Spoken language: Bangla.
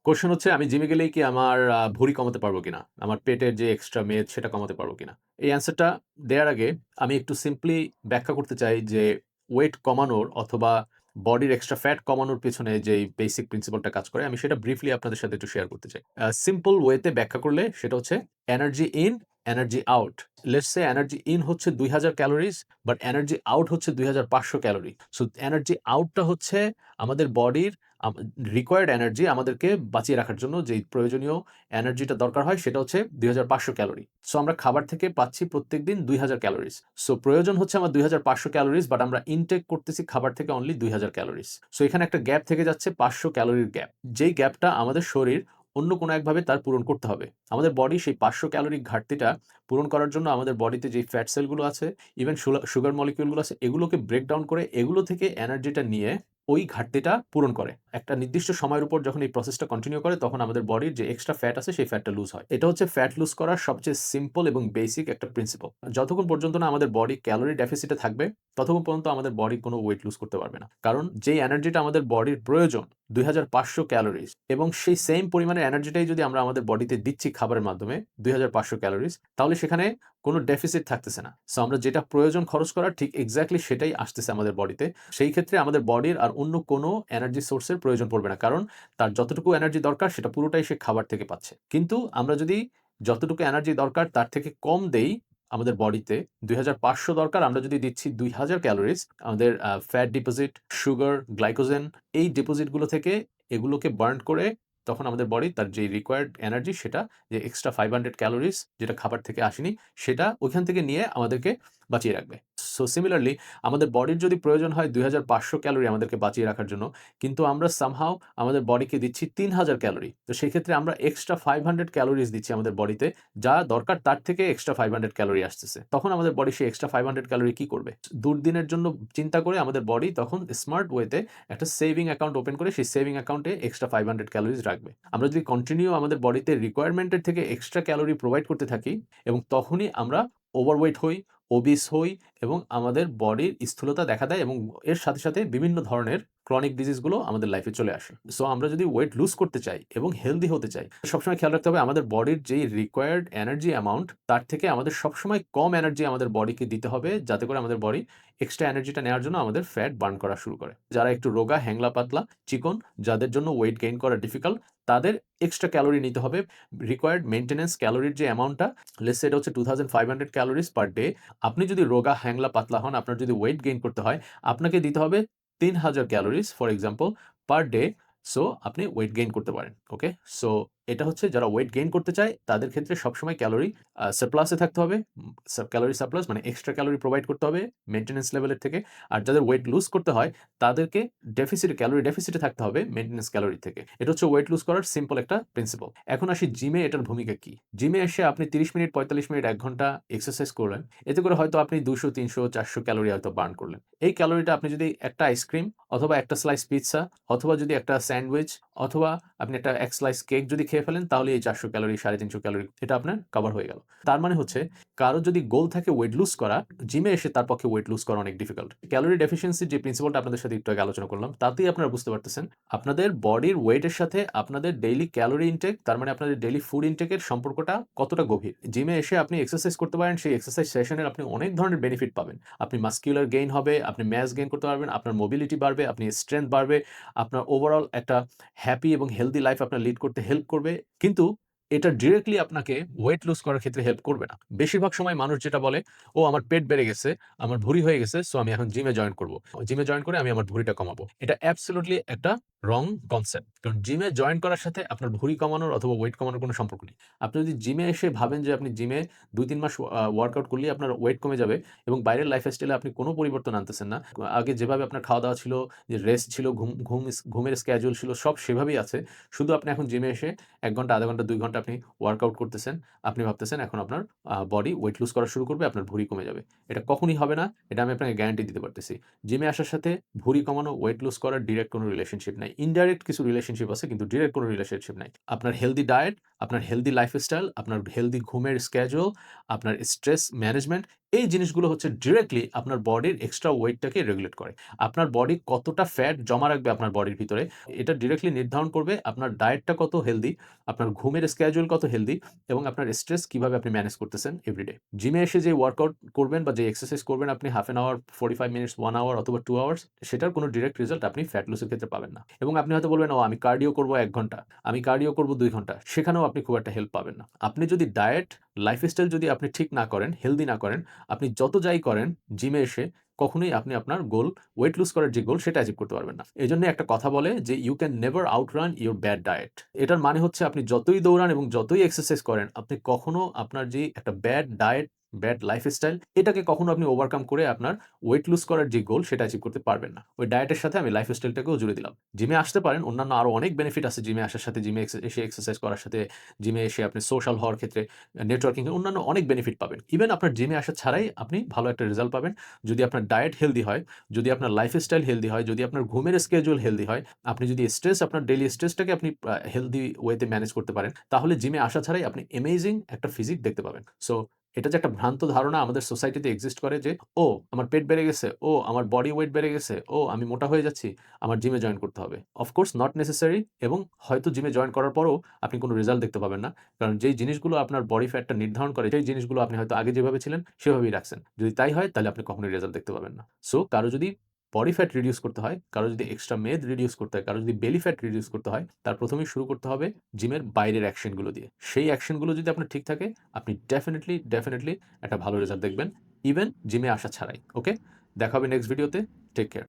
কোয়েশ্চেন হচ্ছে আমি জিমে গেলেই কি আমার ভুঁড়ি কমাতে পারবো কিনা? আমার পেটের যে এক্সট্রা মেদ সেটা কমাতে পারবো কিনা? এই অ্যান্সারটা দেয়ার আগে আমি একটু সিম্পলি ব্যাখ্যা করতে চাই যে ওয়েট কমানোর অথবা বডির এক্সট্রা ফ্যাট কমানোর পেছনে যেই বেসিক প্রিন্সিপলটা কাজ করে আমি সেটা ব্রিফলি আপনাদের সাথে একটু শেয়ার করতে চাই। সিম্পল ওয়েতে ব্যাখ্যা করলে সেটা হচ্ছে energy in, energy out. Let's say energy in হচ্ছে ২০০০ ক্যালোরিজ বাট এনার্জি আউট হচ্ছে ২৫০০ ক্যালোরি। সো এনার্জি আউটটা হচ্ছে আমাদের বডির আম রিকোয়ার্ড এনার্জি আমাদেরকে বাঁচিয়ে রাখার জন্য যেই প্রয়োজনীয় এনার্জিটা দরকার হয় সেটা হচ্ছে ২৫০০ ক্যালোরি। সো আমরা খাবার থেকে পাচ্ছি প্রত্যেকদিন ২০০০ ক্যালোরিজ। সো প্রয়োজন হচ্ছে আমার ২৫০০ ক্যালোরিজ বাট আমরা ইনটেক করতেছি খাবার থেকে অনলি ২০০০ ক্যালোরিজ। সো এখানে একটা গ্যাপ থেকে যাচ্ছে ৫০০ ক্যালোরির গ্যাপ। যেই গ্যাপটা আমাদের শরীর অন্য কোনো একভাবে তার পূরণ করতে হবে। আমাদের বডি সেই ৫০০ ক্যালোরি ঘাটতিটা পূরণ করার জন্য আমাদের বডিতে যেই ফ্যাট সেলগুলো আছে, ইভেন সুগার মলিকিউলগুলো আছে এগুলোকে ব্রেক ডাউন করে এগুলো থেকে এনার্জিটা নিয়ে ওই ঘাটতিটা পূরণ করে। একটা নির্দিষ্ট সময়ের উপর যখন এই প্রসেসটা কন্টিনিউ করে তখন আমাদের বডির যে এক্সট্রা ফ্যাট আছে সেই ফ্যাটটা লুজ হয়। এটা হচ্ছে ফ্যাট লুজ করার সবচেয়ে সিম্পল এবং বেসিক একটা প্রিন্সিপল। যতক্ষণ পর্যন্ত না আমাদের বডি ক্যালোরি ডেফিসিটে থাকবে ততক্ষণ পর্যন্ত আমাদের বডি কোনো ওয়েট লুজ করতে পারবে না। কারণ যেই এনার্জিটা আমাদের বডির প্রয়োজন ২৫০০ ক্যালোরিজ এবং সেই সেম পরিমাণের এনার্জিটাই যদি আমরা আমাদের বডিতে দিচ্ছি খাবারের মাধ্যমে ২৫০০ ক্যালোরিজ তাহলে সেখানে কোনো ডেফিসিট থাকতেছে না। সো আমরা যেটা প্রয়োজন খরচ করার ঠিক এক্সাক্টলি সেটাই আসতেছে আমাদের বডিতে। সেই ক্ষেত্রে আমাদের বডির আর অন্য কোনো এনার্জি সোর্সের প্রয়োজন পড়বে না। কারণ তার যতটুকু এনার্জি দরকার সেটা পুরোটাই সে খাবার থেকে পাচ্ছে। কিন্তু আমরা যদি যতটুকু এনার্জি দরকার তার থেকে কম দেই আমাদের বডিতে ২৫০০ দরকার আমরা যদি দিচ্ছি ২০০০ ক্যালোরিজ আমাদের ফ্যাট ডিপোজিট, সুগার, গ্লাইকোজেন এই ডিপোজিটগুলো থেকে এগুলোকে বার্ন করে তখন আমাদের বডি তার যে রিকোয়ার্ড এনার্জি সেটা যে এক্সট্রা 500 ক্যালোরিজ যেটা খাবার থেকে আসেনি সেটা ওইখান থেকে নিয়ে আমাদেরকে বাঁচিয়ে রাখবে। সো সিমিলারলি আমাদের বডির যদি প্রয়োজন হয় ২৫০০ ক্যালোরি আমাদেরকে বাঁচিয়ে রাখার জন্য, কিন্তু আমরা সামহাউ আমাদের বডিকে দিচ্ছি ৩০০০ ক্যালোরি। তো সেক্ষেত্রে আমরা এক্সট্রা 500 ক্যালোরিজ দিচ্ছি আমাদের বডিতে, যা দরকার তার থেকে এক্সট্রা 500 ক্যালোরি আসতেছে। তখন আমাদের বডি সেই এক্সট্রা 500 ক্যালোরি কি করবে? দুর্দিনের জন্য চিন্তা করে আমাদের বডি তখন স্মার্ট ওয়েতে একটা সেভিং অ্যাকাউন্ট ওপেন করে সেই সেভিং অ্যাকাউন্টে এক্সট্রা 500 ক্যালোরিজ রাখবে। আমরা যদি কন্টিনিউ আমাদের বডিতে রিকোয়ারমেন্টের থেকে এক্সট্রা ক্যালোরি প্রোভাইড করতে থাকি এবং তখনই আমরা ওভারওয়েট হই, ওবিস হই এবং আমাদের বডির স্থূলতা দেখা দেয় এবং এর সাথে, সাথে বিভিন্ন ধরনের ক্রনিক ডিজিজগুলো আমাদের লাইফে চলে আসে। সো আমরা যদি ওয়েট লুজ করতে চাই এবং হেলথি হতে চাই, সবসময় খেয়াল রাখতে হবে আমাদের বডির যেই রিকোয়ার্ড এনার্জি অ্যামাউন্ট তার থেকে আমাদের সবসময় কম এনার্জি আমাদের বডিকে দিতে হবে যাতে করে আমাদের বডি এক্সট্রা এনার্জিটা নেওয়ার জন্য আমাদের ফ্যাট বার্ন করা শুরু করে। যারা একটু রোগা, হ্যাংলা পাতলা, চিকন, যাদের জন্য ওয়েট গেইন করা ডিফিকাল্ট তাদের এক্সট্রা ক্যালোরি নিতে হবে। রিকোয়ার্ড মেইনটেন্যান্স ক্যালোরির যে অ্যামাউন্টটা লেটস সে এটা হচ্ছে 2500 ক্যালোরিজ পার ডে। আপনি যদি রোগা, হ্যাংলা, পাতলা হন, আপনার যদি ওয়েট গেইন করতে হয়, আপনাকে দিতে হবে ৩০০০ calories for example per day. So আপনি ওয়েট গেইন করতে পারেন। ওকে? সো এটা হচ্ছে যারা ওয়েট গেইন করতে চায় তাদের ক্ষেত্রে সবসময় ক্যালোরি সারপ্লাসে থাকতে হবে। ক্যালোরি সারপ্লাস মানে এক্সট্রা ক্যালোরি প্রোভাইড করতে হবে মেইনটেন্যান্স লেভেলের থেকে। আর যাদের ওয়েট লুজ করতে হয় তাদেরকে ক্যালোরি ডেফিসিটে থাকতে হবে মেইনটেন্যান্স ক্যালোরি থেকে। এটা হচ্ছে ওয়েট লুজ করার সিম্পল একটা প্রিন্সিপল। এখন আসি জিমে এটার ভূমিকা কি? জিমে এসে আপনি ৩০ মিনিট, ৪৫ মিনিট, ১ ঘন্টা এক্সারসাইজ করলেন। এতে করে হয়তো আপনি ২০০, ৩০০, ৪০০ ক্যালোরি হয়তো বার্ন করলেন। এই ক্যালোরিটা আপনি যদি একটা আইসক্রিম অথবা একটা স্লাইস পিজ্জা অথবা যদি একটা স্যান্ডউইচ অথবা আপনি একটা ১ স্লাইস কেক যদি খেয়ে ফেলেন তাহলে এই ৪০০ ক্যালোরি, ৩৫০ ক্যালোরি এটা আপনার কভার হয়ে গেল। তার মানে হচ্ছে কারো যদি গোল থাকে ওয়েট লুজ করা, জিমে এসে তার পক্ষে ওয়েট লুজ করা অনেক ডিফিকাল্ট। ক্যালোরি ডেফিসিয়েন্সির যে প্রিন্সিপলটা আপনাদের সাথে একটু আগে আলোচনা করলাম, তাতেই আপনারা বুঝতে পারতেছেন আপনাদের বডির ওয়েটের সাথে আপনাদের ডেইলি ক্যালোরি ইনটেক তার মানে আপনাদের ডেইলি ফুড ইনটেকের সম্পর্কটা কতটা গভীর। জিমে এসে আপনি এক্সারসাইজ করতে পারেন, সেই এক্সারসাইজ সেশনের আপনি অনেক ধরনের বেনিফিট পাবেন। আপনি মাসকুলার গেইন হবে, আপনি মাস গেইন করতে পারবেন, আপনার মোবিলিটি বাড়বে, আপনি স্ট্রেংথ বাড়বে, আপনার ওভারঅল একটা হ্যাপি এবং হেলথি লাইফ আপনার লিড করতে হেল্প করবে। কিন্তু এটা ডিরেক্টলি আপনাকে ওয়েট লুজ করার ক্ষেত্রে হেল্প করবে না। বেশিরভাগ সময় মানুষ যেটা বলে, "ও আমার পেট বেড়ে গেছে, আমার ভুঁড়ি হয়ে গেছে, সো আমি এখন জিমে জয়েন করব। জিমে জয়েন করে আমি আমার ভুঁড়িটা কমাবো।" এটা অ্যাবসোলিউটলি একটা রং কনসেপ্ট। কারণ জিমে জয়েন করার সাথে আপনার ভুঁড়ি কমানোর অথবা ওয়েট কমানোর কোনো সম্পর্ক নেই। আপনি যদি জিমে এসে ভাবেন যে আপনি জিমে ২-৩ মাস ওয়ার্কআউট করলেই আপনার ওয়েট কমে যাবে এবং বাইরের লাইফস্টাইলে আপনি কোনো পরিবর্তন আনতেছেন না। আগে যেভাবে আপনার খাওয়া-দাওয়া ছিল, যে রেস্ট ছিল, ঘুমের স্কেডিউল ছিল সব সেভাবেই আছে। শুধু আপনি এখন জিমে এসে ১ ঘন্টা, ০.৫ ঘন্টা, ২ ঘন্টা আপনি ওয়ার্কআউট করতেছেন। আপনি ভাবতেছেন এখন আপনার বডি ওয়েট লুজ করা শুরু করবে, আপনার ভুঁড়ি কমে যাবে। এটা কখনোই হবে না। এটা আমি আপনাকে গ্যারান্টি দিতে পারতেছি। জিমে আসার সাথে ভুঁড়ি কমানো, ওয়েট লুজ করার ডিরেক্ট কোনো রিলেশনশিপ নাই। ইনডাইরেক্ট কিছু রিলেশনশিপ আছে কিন্তু ডিরেক্ট কোনো রিলেশনশিপ নাই। আপনার হেলথি ডায়েট, আপনার হেলথি লাইফস্টাইল, আপনার হেলথি ঘুমের schedule, আপনার স্ট্রেস ম্যানেজমেন্ট, এই জিনিসগুলো হচ্ছে ডিরেক্টলি আপনার বডির এক্সট্রা ওয়েটটাকে রেগুলেট করে। আপনার বডি কতটা ফ্যাট জমা রাখবে আপনার বডির ভিতরে, এটা ডিরেক্টলি নির্ধারণ করবে আপনার ডায়েটটা কত হেলথি, আপনার ঘুমের schedule কত হেলথি এবং আপনার স্ট্রেস কিভাবে আপনি ম্যানেজ করতেছেন এভরিডে। জিমে এসে যে ওয়ার্কআউট করবেন বা যে এক্সারসাইজ করবেন আপনি half an hour, 45 minutes, 1 hour অথবা 2 আওয়ার্স, সেটার কোনো ডিরেক্ট রেজাল্ট আপনি ফ্যাট লসের ক্ষেত্রে পাবেন না। এবং আপনি হয়তো বলবেন, "ও আমি কার্ডিও করব ১ ঘন্টা, আমি কার্ডিও করব ২ ঘন্টা।" সেখানেও আপনি খুব একটা হেল্প পাবেন না। আপনি যদি ডায়েট, লাইফস্টাইল যদি আপনি ঠিক না করেন, হেলথি না করেন, আপনি যত যাই করেন জিমে এসে কখনোই আপনি আপনার গোল, ওয়েট লুজ করার যে গোল সেটা অ্যাচিভ করতে পারবেন না। এজন্য একটা কথা বলে যে, "you can never outrun your bad diet." এটার মানে হচ্ছে আপনি যতই দৌড়ান এবং যতই এক্সারসাইজ করেন, আপনি কখনো আপনার যে একটা ব্যাড ডায়েট, ব্যাড লাইফস্টাইল, এটাকে কখনো আপনি ওভারকাম করে আপনার ওয়েট লুজ করার যে গোল সেটা অ্যাচিভ করতে পারবেন না। ওই ডায়েটের সাথে আমি লাইফস্টাইলটাকেও জুড়ে দিলাম। জিমে আসতে পারেন, অন্যান্য আরো অনেক বেনিফিট আছে জিমে আসার সাথে, জিমে এসে এক্সারসাইজ করার সাথে, জিমে এসে আপনি সোশ্যাল হওয়ার ক্ষেত্রে, নেটওয়ার্কিং এ অন্যান্য অনেক বেনিফিট পাবেন। ইভেন আপনার জিমে আসা ছাড়াই আপনি ভালো একটা রেজাল্ট পাবেন। যদি আপনার ডায়েট হেলথি হয়, যদি আপনার লাইফস্টাইল হেলথি হয়, যদি আপনার ঘুমের schedule হেলথি হয়, আপনি যদি স্ট্রেস, আপনার ডেইলি স্ট্রেসটাকে আপনি হেলথি ওয়েতে ম্যানেজ করতে পারেন, তাহলে জিমে আসা ছাড়াই আপনি অ্যামেজিং একটা ফিজিক দেখতে পাবেন। সো এটা যে একটা ভ্রান্ত ধারণা আমাদের সোসাইটিতে এক্সিস্ট করে যে, "ও আমার পেট বেড়ে গেছে, ও আমার বডি ওয়েট বেড়ে গেছে, ও আমি মোটা হয়ে যাচ্ছি, আমার জিমে জয়েন করতে হবে।" অফ কোর্স নট নেসেসারি, এবং হয়তো জিমে জয়েন করার পরেও আপনি কোনো রেজাল্ট দেখতে পাবেন না। কারণ যেই জিনিসগুলো আপনার বডি ফ্যাটটা নির্ধারণ করে, সেই জিনিসগুলো আপনি হয়তো আগে যেভাবে ছিলেন সেভাবেই রাখছেন। যদি তাই হয় তাহলে আপনি কখনোই রেজাল্ট দেখতে পাবেন না। সো কারো যদি বডি ফ্যাট রিডিউস করতে হয়, কারো যদি এক্সট্রা মেদ রিডিউস করতে হয়, কারো যদি বেলি ফ্যাট রিডিউস করতে হয়, তার ১ম এই শুরু করতে হবে জিমের বাইরের অ্যাকশন গুলো দিয়ে। সেই অ্যাকশন গুলো যদি আপনার ঠিক থাকে, আপনি ডেফিনিটলি একটা ভালো রেজাল্ট দেখবেন, ইভেন জিমে আসা ছাড়াই। ওকে? দেখা হবে নেক্সট ভিডিওতে। Take care.